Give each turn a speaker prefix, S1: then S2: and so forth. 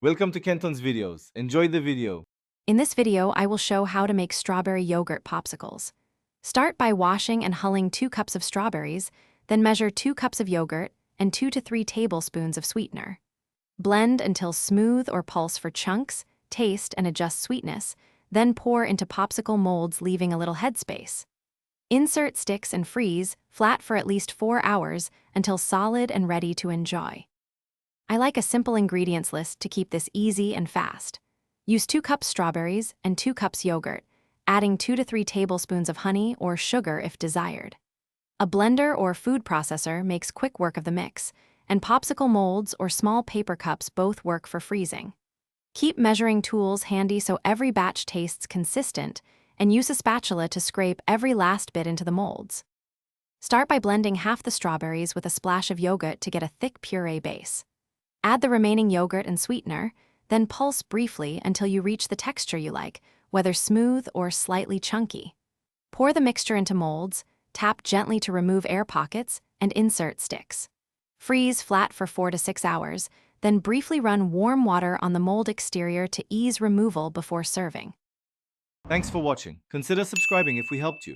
S1: Welcome to Kenton's videos. Enjoy the video.
S2: In this video, I will show how to make strawberry yogurt popsicles. Start by washing and hulling 2 cups of strawberries, then measure 2 cups of yogurt and 2 to 3 tablespoons of sweetener. Blend until smooth or pulse for chunks, taste, and adjust sweetness, then pour into popsicle molds, leaving a little headspace. Insert sticks and freeze flat for at least 4 hours until solid and ready to enjoy. I like a simple ingredients list to keep this easy and fast. Use 2 cups strawberries and 2 cups yogurt, adding 2 to 3 tablespoons of honey or sugar if desired. A blender or food processor makes quick work of the mix, and popsicle molds or small paper cups both work for freezing. Keep measuring tools handy so every batch tastes consistent, and use a spatula to scrape every last bit into the molds. Start by blending half the strawberries with a splash of yogurt to get a thick puree base. Add the remaining yogurt and sweetener, then pulse briefly until you reach the texture you like, whether smooth or slightly chunky. Pour the mixture into molds, tap gently to remove air pockets, and insert sticks. Freeze flat for 4 to 6 hours, then briefly run warm water on the mold exterior to ease removal before serving.
S1: Thanks for watching. Consider subscribing if we helped you.